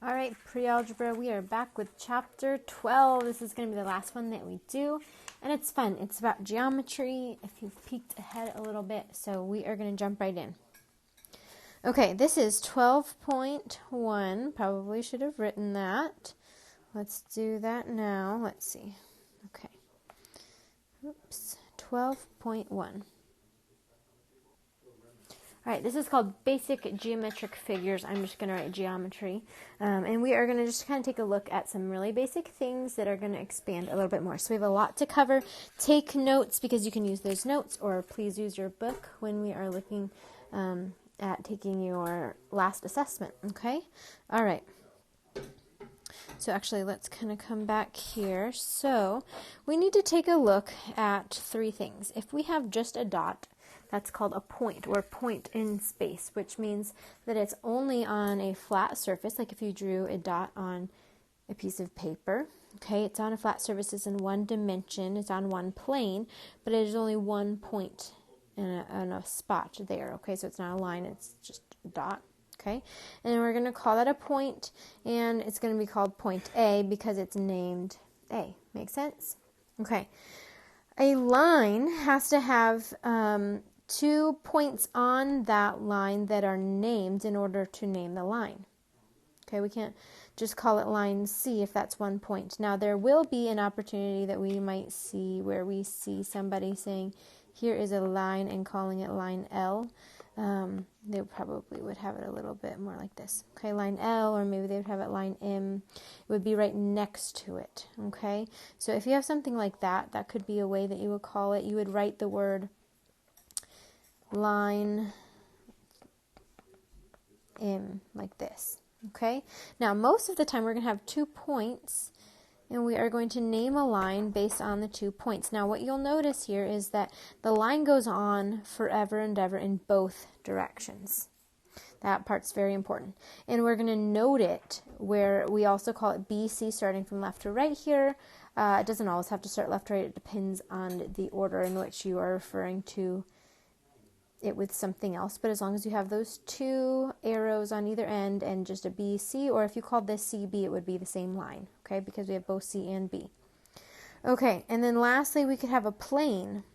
All right, pre-algebra, we are back with chapter 12. This is going to be the last one that we do, and it's fun. It's about geometry, if you've peeked ahead a little bit, so we are going to jump right in. Okay, this is 12.1. Probably should have written that. Let's do that now. Let's see. Okay. Oops. 12.1. All right, this is called Basic Geometric Figures. I'm just going to write geometry. And we are going to just kind of take a look at some really basic things that are going to expand a little bit more. So we have a lot to cover. Take notes because you can use those notes, or please use your book when we are looking at taking your last assessment, okay? All right. So actually, let's kind of come back here. So we need to take a look at three things. If we have just a dot, that's called a point, or point in space, which means that it's only on a flat surface, like if you drew a dot on a piece of paper. Okay, it's on a flat surface, it's in one dimension, it's on one plane, but it is only one point in a spot there. Okay, so it's not a line, it's just a dot. Okay, and we're going to call that a point, and it's going to be called point A because it's named A. Make sense? Okay, a line has to have 2 points on that line that are named in order to name the line. Okay, we can't just call it line C if that's 1 point. Now, there will be an opportunity that we might see where we see somebody saying, here is a line, and calling it line L. They probably would have it a little bit more like this. Okay, line L, or maybe they would have it line M. It would be right next to it. Okay, so if you have something like that, that could be a way that you would call it. You would write the word line M like this. Okay, now most of the time we're going to have 2 points, and we are going to name a line based on the 2 points. Now what you'll notice here is that the line goes on forever and ever in both directions. That part's very important. And we're going to note it where we also call it BC, starting from left to right here. It doesn't always have to start left to right. It depends on the order in which you are referring to it with something else, but as long as you have those 2 arrows on either end and just a B, C, or if you called this CB, it would be the same line, okay, because we have both C and B. Okay, and then lastly, we could have a plane.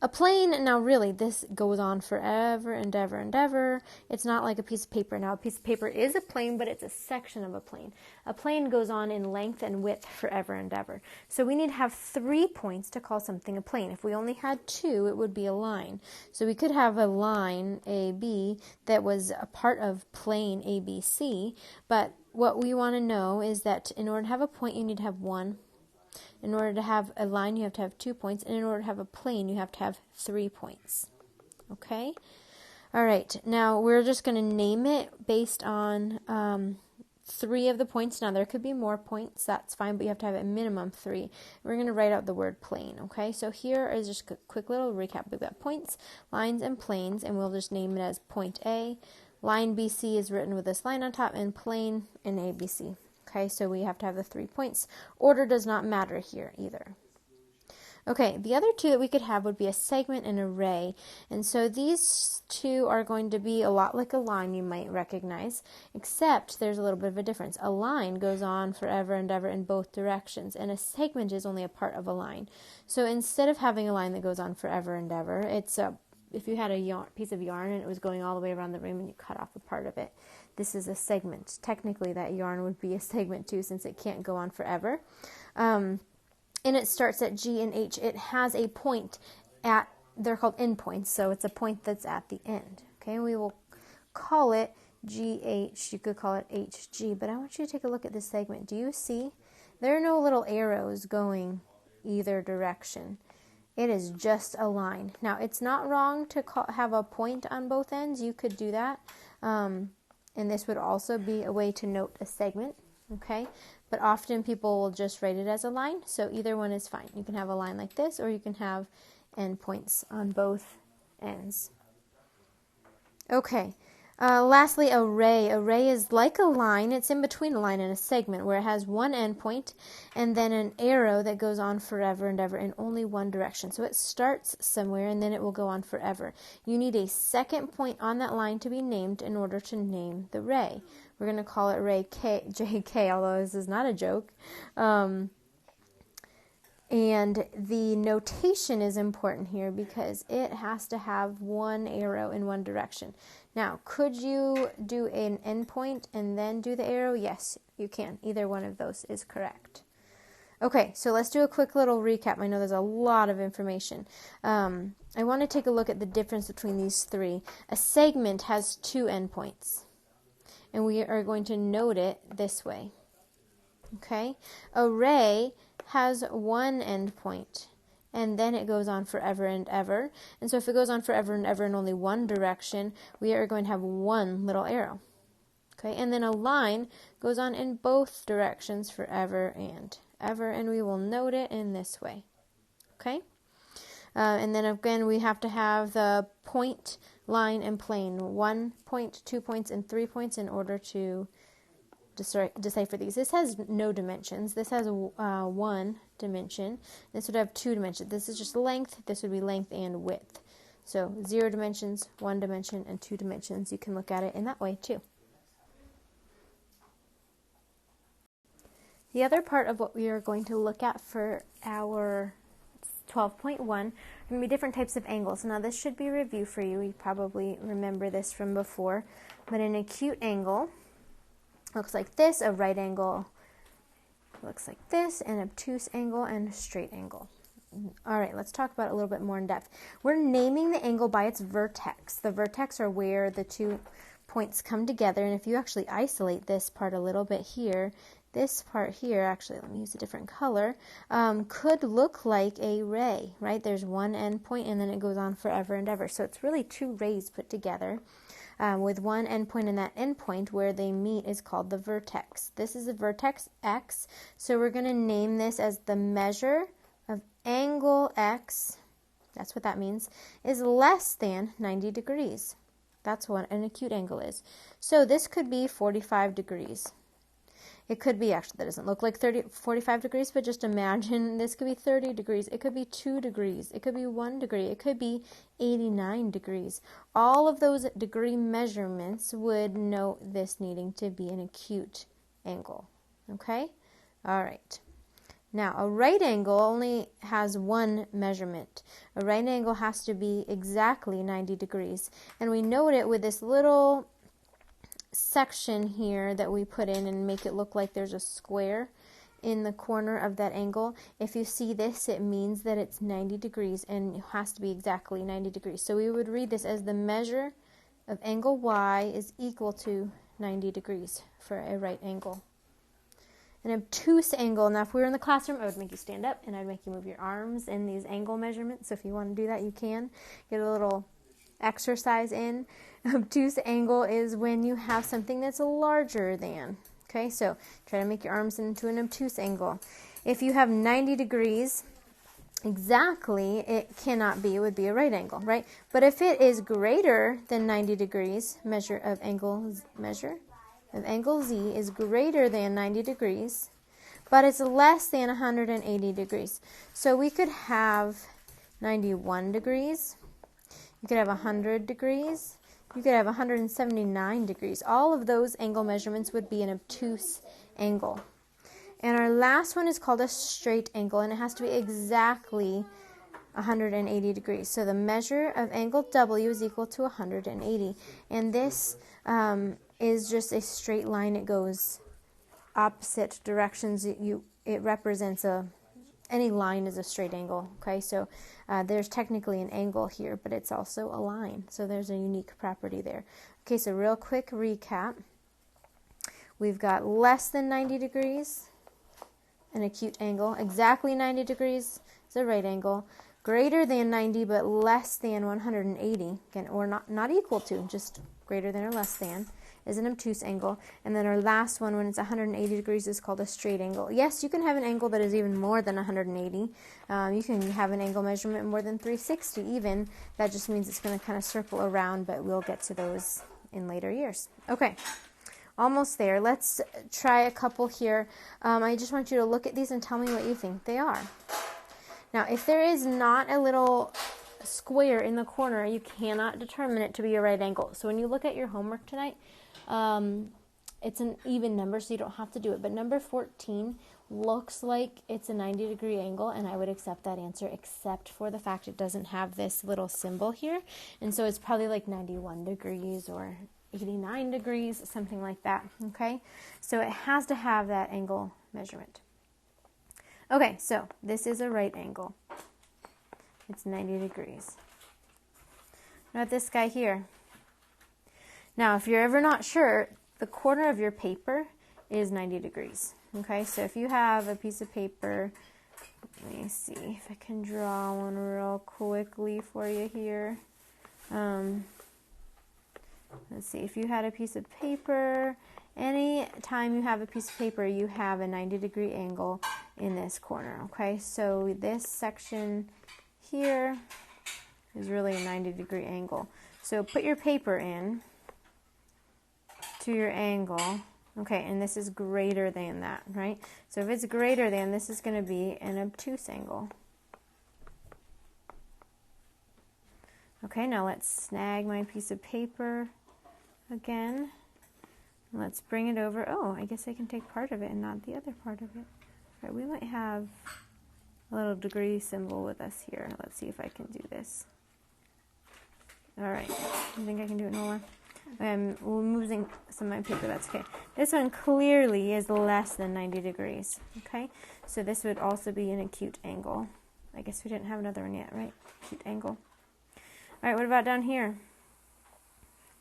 A plane, now really, this goes on forever and ever and ever. It's not like a piece of paper. Now, a piece of paper is a plane, but it's a section of a plane. A plane goes on in length and width forever and ever. So we need to have 3 points to call something a plane. If we only had 2, it would be a line. So we could have a line, AB, that was a part of plane ABC, but what we want to know is that in order to have a point, you need to have 1. In order to have a line, you have to have 2 points. And in order to have a plane, you have to have 3 points. Okay? All right. Now, we're just going to name it based on 3 of the points. Now, there could be more points. That's fine, but you have to have a minimum 3. We're going to write out the word plane. Okay? So here is just a quick little recap. We've got points, lines, and planes, and we'll just name it as point A. Line BC is written with this line on top, and plane and ABC. Okay, so we have to have the 3 points. Order does not matter here either. Okay, the other 2 that we could have would be a segment and an array. And so these 2 are going to be a lot like a line you might recognize, except there's a little bit of a difference. A line goes on forever and ever in both directions, and a segment is only a part of a line. So instead of having a line that goes on forever and ever, it's if you had a piece of yarn and it was going all the way around the room and you cut off a part of it, this is a segment. Technically, that yarn would be a segment too, since it can't go on forever. And it starts at G and H. It has a point at, they're called endpoints, so it's a point that's at the end. Okay, we will call it GH. You could call it HG, but I want you to take a look at this segment. Do you see? There are no little arrows going either direction. It is just a line. Now, it's not wrong to have a point on both ends. You could do that. And this would also be a way to note a segment, okay? But often people will just write it as a line, so either one is fine. You can have a line like this, or you can have endpoints on both ends. Okay, Lastly, array. Array is like a line. It's in between a line and a segment where it has one endpoint and then an arrow that goes on forever and ever in only one direction. So it starts somewhere and then it will go on forever. You need a second point on that line to be named in order to name the ray. We're going to call it ray JK, although this is not a joke. And the notation is important here because it has to have one arrow in one direction. Now, could you do an endpoint and then do the arrow? Yes, you can. Either one of those is correct. Okay, so let's do a quick little recap. I know there's a lot of information. I want to take a look at the difference between these three. A segment has two endpoints, and we are going to note it this way. Okay, array has one endpoint, and then it goes on forever and ever. And so if it goes on forever and ever in only one direction, we are going to have one little arrow. Okay, and then a line goes on in both directions forever and ever, and we will note it in this way. Okay, and then again we have to have the point, line, and plane. 1 point, 2 points, and 3 points in order to decipher these. This has no dimensions. This has one dimension. This would have two dimensions. This is just length. This would be length and width. So 0 dimensions, 1 dimension, and 2 dimensions. You can look at it in that way too. The other part of what we are going to look at for our 12.1 are going to be different types of angles. Now this should be a review for you. You probably remember this from before. But an acute angle looks like this, a right angle looks like this, an obtuse angle, and a straight angle. All right, let's talk about it a little bit more in depth. We're naming the angle by its vertex. The vertex are where the 2 points come together, and if you actually isolate this part a little bit here, this part here, actually, let me use a different color, could look like a ray, right? There's one end point, and then it goes on forever and ever. So it's really 2 rays put together. With one endpoint, and that endpoint where they meet is called the vertex. This is a vertex X, so we're going to name this as the measure of angle X, that's what that means, is less than 90 degrees. That's what an acute angle is. So this could be 45 degrees. It could be, actually that doesn't look like 45 degrees, but just imagine this could be 30 degrees. It could be 2 degrees. It could be 1 degree. It could be 89 degrees. All of those degree measurements would note this needing to be an acute angle. Okay? All right. Now, a right angle only has one measurement. A right angle has to be exactly 90 degrees. And we note it with this little section here that we put in and make it look like there's a square in the corner of that angle. If you see this, it means that it's 90 degrees and it has to be exactly 90 degrees. So we would read this as the measure of angle Y is equal to 90 degrees for a right angle. An obtuse angle, now if we were in the classroom, I would make you stand up and I'd make you move your arms in these angle measurements. So if you want to do that, you can. Get a little exercise in. Obtuse angle is when you have something that's larger than. Okay, so try to make your arms into an obtuse angle. If you have 90 degrees exactly, it cannot be. It would be a right angle, right? But if it is greater than 90 degrees, measure of angle Z is greater than 90 degrees, but it's less than 180 degrees. So we could have 91 degrees. You could have 100 degrees. You could have 179 degrees. All of those angle measurements would be an obtuse angle. And our last one is called a straight angle, and it has to be exactly 180 degrees. So the measure of angle W is equal to 180. And this is just a straight line. It goes opposite directions. It represents any line is a straight angle, okay? So there's technically an angle here, but it's also a line. So there's a unique property there. Okay, so real quick recap. We've got less than 90 degrees, an acute angle. Exactly 90 degrees is a right angle. Greater than 90, but less than 180, again, or not equal to, just greater than or less than, is an obtuse angle. And then our last one, when it's 180 degrees, is called a straight angle. Yes, you can have an angle that is even more than 180. You can have an angle measurement more than 360 even. That just means it's going to kind of circle around, but we'll get to those in later years. Okay, almost there. Let's try a couple here. I just want you to look at these and tell me what you think they are. Now, if there is not a little square in the corner, you cannot determine it to be a right angle. So when you look at your homework tonight, it's an even number, so you don't have to do it. But number 14 looks like it's a 90-degree angle, and I would accept that answer, except for the fact it doesn't have this little symbol here. And so it's probably like 91 degrees or 89 degrees, something like that, okay? So it has to have that angle measurement. Okay, so this is a right angle. It's 90 degrees. Now this guy here. Now, if you're ever not sure, the corner of your paper is 90 degrees. Okay, so if you have a piece of paper, let me see if I can draw one real quickly for you here. Let's see, if you had a piece of paper, any time you have a piece of paper, you have a 90-degree angle in this corner. Okay, so this section here is really a 90-degree angle. So put your paper in to your angle. Okay, and this is greater than that, right? So if it's greater than, this is going to be an obtuse angle. Okay, now let's snag my piece of paper again. Let's bring it over. Oh, I guess I can take part of it and not the other part of it. All right, we might have a little degree symbol with us here. Let's see if I can do this. All right, do you think I can do it, Nola? I'm moving some of my paper, that's okay. This one clearly is less than 90 degrees, okay? So this would also be an acute angle. I guess we didn't have another one yet, right? Acute angle. All right, what about down here?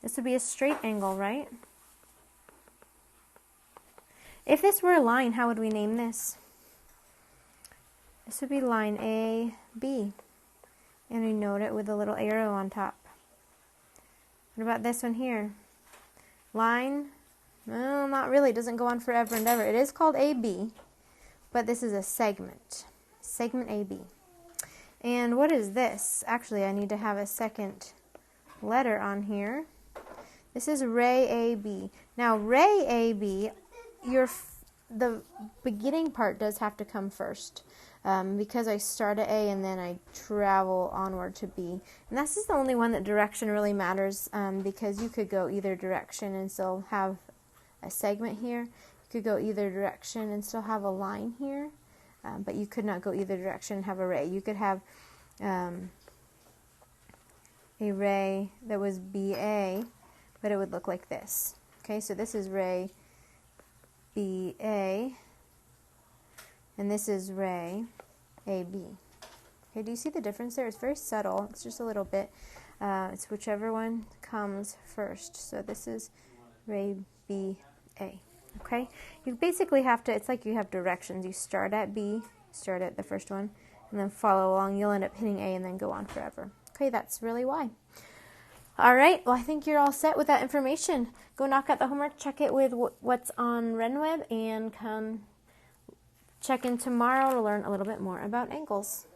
This would be a straight angle, right? If this were a line, how would we name this? This would be line AB, and we note it with a little arrow on top. What about this one here? Line, well, not really, it doesn't go on forever and ever. It is called AB, but this is a segment. Segment AB. And what is this? Actually, I need to have a second letter on here. This is ray AB. Now, ray AB, the beginning part does have to come first. Because I start at A and then I travel onward to B. And this is the only one that direction really matters, because you could go either direction and still have a segment here. You could go either direction and still have a line here, but you could not go either direction and have a ray. You could have a ray that was BA, but it would look like this. Okay, so this is ray BA. And this is ray AB. Okay, do you see the difference there? It's very subtle. It's just a little bit. It's whichever one comes first. So this is ray BA. Okay? You basically have to, it's like you have directions. You start at B, start at the first one, and then follow along. You'll end up hitting A and then go on forever. Okay, that's really why. All right, well, I think you're all set with that information. Go knock out the homework, check it with what's on RenWeb, and come check in tomorrow to learn a little bit more about angles.